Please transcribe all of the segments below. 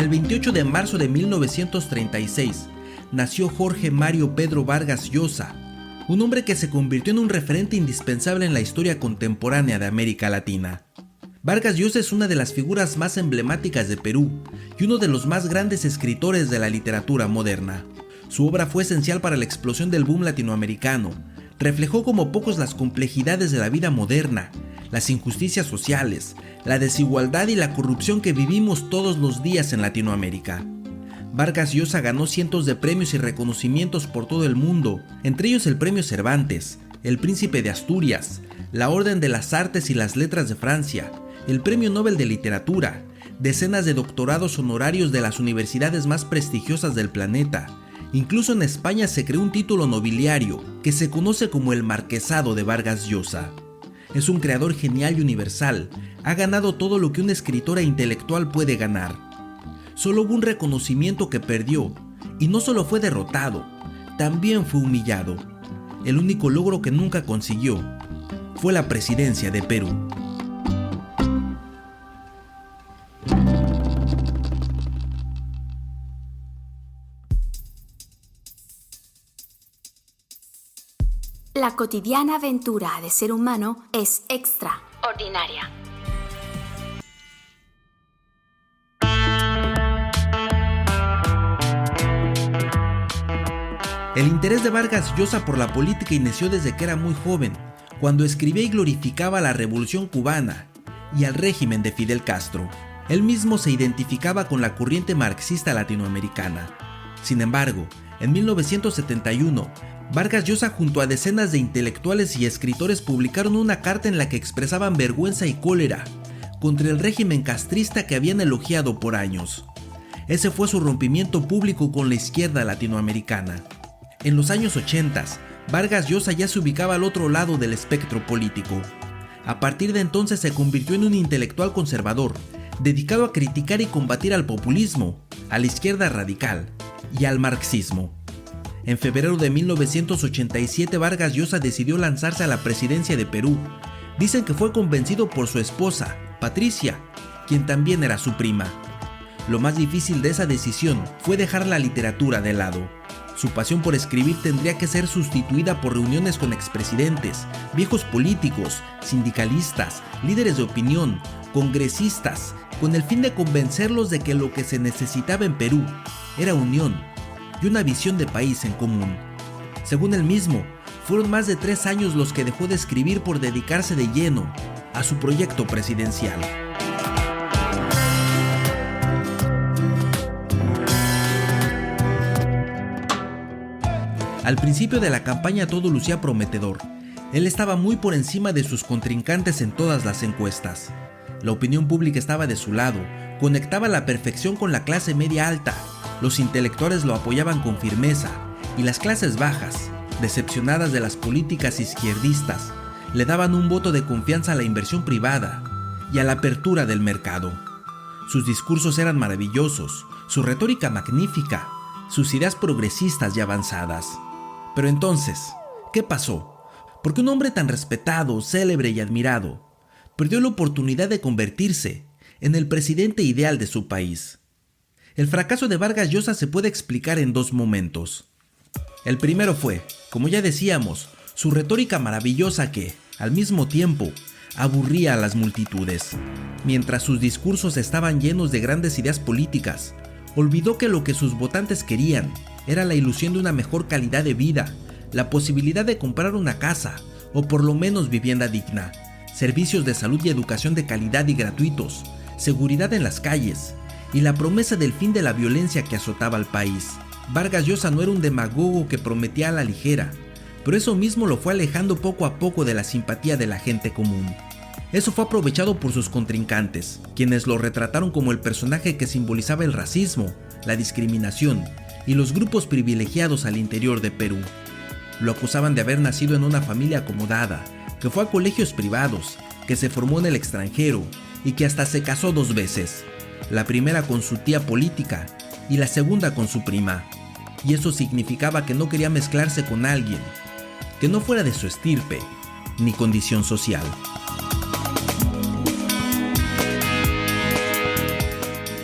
El 28 de marzo de 1936 nació Jorge Mario Pedro Vargas Llosa, un hombre que se convirtió en un referente indispensable en la historia contemporánea de América Latina. Vargas Llosa es una de las figuras más emblemáticas de Perú y uno de los más grandes escritores de la literatura moderna. Su obra fue esencial para la explosión del boom latinoamericano. Reflejó como pocos las complejidades de la vida moderna, las injusticias sociales, la desigualdad y la corrupción que vivimos todos los días en Latinoamérica. Vargas Llosa ganó cientos de premios y reconocimientos por todo el mundo, entre ellos el Premio Cervantes, el Príncipe de Asturias, la Orden de las Artes y las Letras de Francia, el Premio Nobel de Literatura, decenas de doctorados honorarios de las universidades más prestigiosas del planeta. Incluso en España se creó un título nobiliario que se conoce como el Marquesado de Vargas Llosa. Es un creador genial y universal, ha ganado todo lo que un escritor e intelectual puede ganar. Solo hubo un reconocimiento que perdió, y no solo fue derrotado, también fue humillado. El único logro que nunca consiguió fue la presidencia de Perú. La cotidiana aventura de ser humano es extraordinaria. El interés de Vargas Llosa por la política inició desde que era muy joven, cuando escribía y glorificaba a la Revolución Cubana y al régimen de Fidel Castro. Él mismo se identificaba con la corriente marxista latinoamericana. Sin embargo, en 1971, Vargas Llosa junto a decenas de intelectuales y escritores publicaron una carta en la que expresaban vergüenza y cólera contra el régimen castrista que habían elogiado por años. Ese fue su rompimiento público con la izquierda latinoamericana. En los años 80, Vargas Llosa ya se ubicaba al otro lado del espectro político. A partir de entonces se convirtió en un intelectual conservador, dedicado a criticar y combatir al populismo, a la izquierda radical y al marxismo. En febrero de 1987 Vargas Llosa decidió lanzarse a la presidencia de Perú. Dicen que fue convencido por su esposa, Patricia, quien también era su prima. Lo más difícil de esa decisión fue dejar la literatura de lado. Su pasión por escribir tendría que ser sustituida por reuniones con expresidentes, viejos políticos, sindicalistas, líderes de opinión, congresistas, con el fin de convencerlos de que lo que se necesitaba en Perú era unión y una visión de país en común. Según él mismo, fueron más de 3 años los que dejó de escribir por dedicarse de lleno a su proyecto presidencial. Al principio de la campaña todo lucía prometedor. Él estaba muy por encima de sus contrincantes en todas las encuestas. La opinión pública estaba de su lado, conectaba a la perfección con la clase media alta. Los intelectuales lo apoyaban con firmeza y las clases bajas, decepcionadas de las políticas izquierdistas, le daban un voto de confianza a la inversión privada y a la apertura del mercado. Sus discursos eran maravillosos, su retórica magnífica, sus ideas progresistas y avanzadas. Pero entonces, ¿qué pasó? ¿Por qué un hombre tan respetado, célebre y admirado perdió la oportunidad de convertirse en el presidente ideal de su país? El fracaso de Vargas Llosa se puede explicar en 2 momentos. El primero fue, como ya decíamos, su retórica maravillosa que, al mismo tiempo, aburría a las multitudes. Mientras sus discursos estaban llenos de grandes ideas políticas, olvidó que lo que sus votantes querían era la ilusión de una mejor calidad de vida, la posibilidad de comprar una casa, o por lo menos vivienda digna, servicios de salud y educación de calidad y gratuitos, seguridad en las calles, y la promesa del fin de la violencia que azotaba al país. Vargas Llosa no era un demagogo que prometía a la ligera, pero eso mismo lo fue alejando poco a poco de la simpatía de la gente común. Eso fue aprovechado por sus contrincantes, quienes lo retrataron como el personaje que simbolizaba el racismo, la discriminación y los grupos privilegiados al interior de Perú. Lo acusaban de haber nacido en una familia acomodada, que fue a colegios privados, que se formó en el extranjero y que hasta se casó 2 veces. La primera con su tía política y la segunda con su prima. Y eso significaba que no quería mezclarse con alguien que no fuera de su estirpe ni condición social.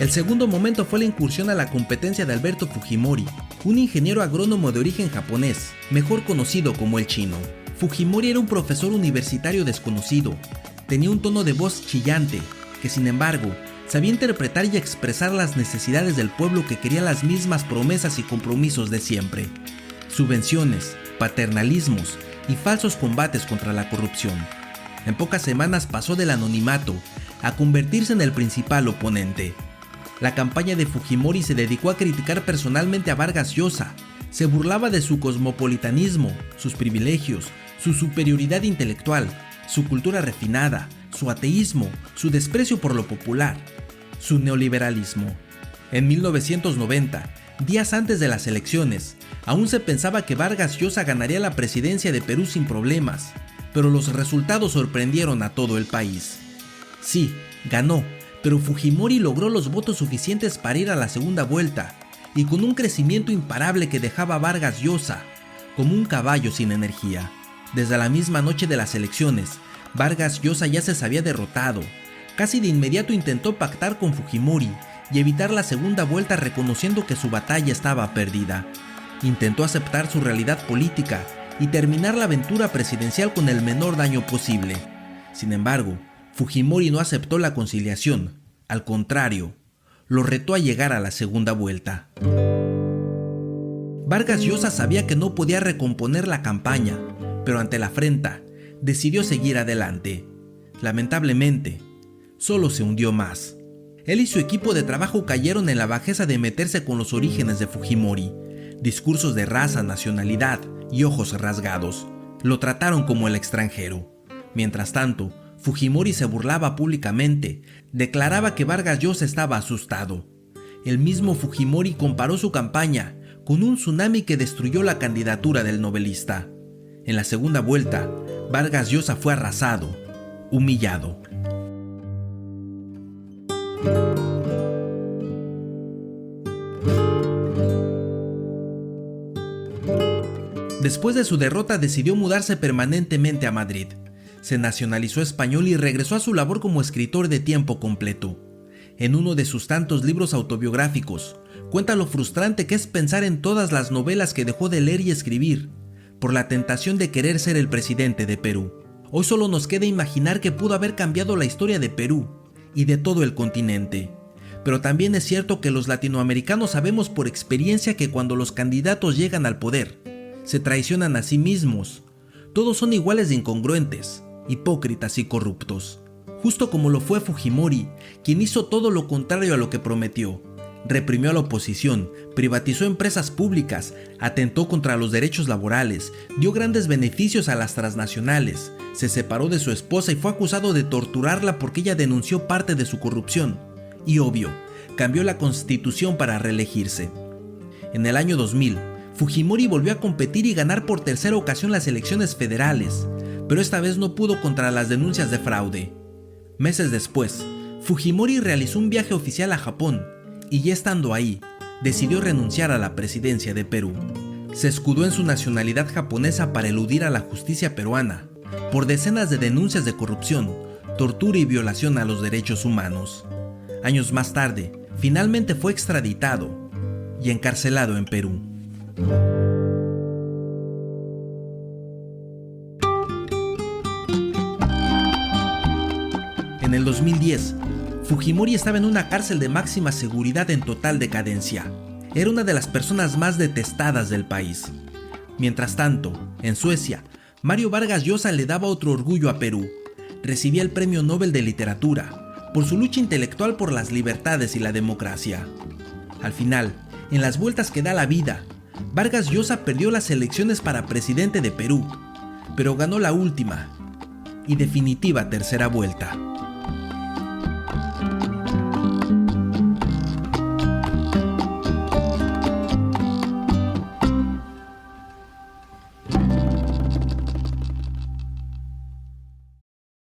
El segundo momento fue la incursión a la competencia de Alberto Fujimori, un ingeniero agrónomo de origen japonés, mejor conocido como el chino. Fujimori era un profesor universitario desconocido, tenía un tono de voz chillante, que sin embargo, sabía interpretar y expresar las necesidades del pueblo que quería las mismas promesas y compromisos de siempre. Subvenciones, paternalismos y falsos combates contra la corrupción. En pocas semanas pasó del anonimato a convertirse en el principal oponente. La campaña de Fujimori se dedicó a criticar personalmente a Vargas Llosa. Se burlaba de su cosmopolitanismo, sus privilegios, su superioridad intelectual, su cultura refinada, su ateísmo, su desprecio por lo popular, su neoliberalismo. En 1990, días antes de las elecciones, aún se pensaba que Vargas Llosa ganaría la presidencia de Perú sin problemas, pero los resultados sorprendieron a todo el país. Sí, ganó, pero Fujimori logró los votos suficientes para ir a la segunda vuelta, y con un crecimiento imparable que dejaba a Vargas Llosa como un caballo sin energía. Desde la misma noche de las elecciones, Vargas Llosa ya se sabía derrotado. Casi de inmediato intentó pactar con Fujimori y evitar la segunda vuelta reconociendo que su batalla estaba perdida. Intentó aceptar su realidad política y terminar la aventura presidencial con el menor daño posible. Sin embargo, Fujimori no aceptó la conciliación, al contrario, lo retó a llegar a la segunda vuelta. Vargas Llosa sabía que no podía recomponer la campaña, pero ante la afrenta, decidió seguir adelante. Lamentablemente, solo se hundió más. Él y su equipo de trabajo cayeron en la bajeza de meterse con los orígenes de Fujimori, discursos de raza, nacionalidad y ojos rasgados. Lo trataron como el extranjero. Mientras tanto, Fujimori se burlaba públicamente, declaraba que Vargas Llosa estaba asustado. El mismo Fujimori comparó su campaña con un tsunami que destruyó la candidatura del novelista. En la segunda vuelta, Vargas Llosa fue arrasado, humillado. Después de su derrota decidió mudarse permanentemente a Madrid. Se nacionalizó español y regresó a su labor como escritor de tiempo completo. En uno de sus tantos libros autobiográficos, cuenta lo frustrante que es pensar en todas las novelas que dejó de leer y escribir, por la tentación de querer ser el presidente de Perú. Hoy solo nos queda imaginar que pudo haber cambiado la historia de Perú y de todo el continente. Pero también es cierto que los latinoamericanos sabemos por experiencia que cuando los candidatos llegan al poder, se traicionan a sí mismos. Todos son iguales de incongruentes, hipócritas y corruptos. Justo como lo fue Fujimori, quien hizo todo lo contrario a lo que prometió. Reprimió a la oposición, privatizó empresas públicas, atentó contra los derechos laborales, dio grandes beneficios a las transnacionales, se separó de su esposa y fue acusado de torturarla porque ella denunció parte de su corrupción. Y obvio, cambió la constitución para reelegirse. En el año 2000, Fujimori volvió a competir y ganar por tercera ocasión las elecciones federales, pero esta vez no pudo contra las denuncias de fraude. Meses después, Fujimori realizó un viaje oficial a Japón y ya estando ahí, decidió renunciar a la presidencia de Perú. Se escudó en su nacionalidad japonesa para eludir a la justicia peruana por decenas de denuncias de corrupción, tortura y violación a los derechos humanos. Años más tarde, finalmente fue extraditado y encarcelado en Perú. En el 2010, Fujimori estaba en una cárcel de máxima seguridad en total decadencia. Era una de las personas más detestadas del país. Mientras tanto, en Suecia, Mario Vargas Llosa le daba otro orgullo a Perú. Recibía el Premio Nobel de Literatura por su lucha intelectual por las libertades y la democracia. Al final, en las vueltas que da la vida, Vargas Llosa perdió las elecciones para presidente de Perú, pero ganó la última y definitiva tercera vuelta.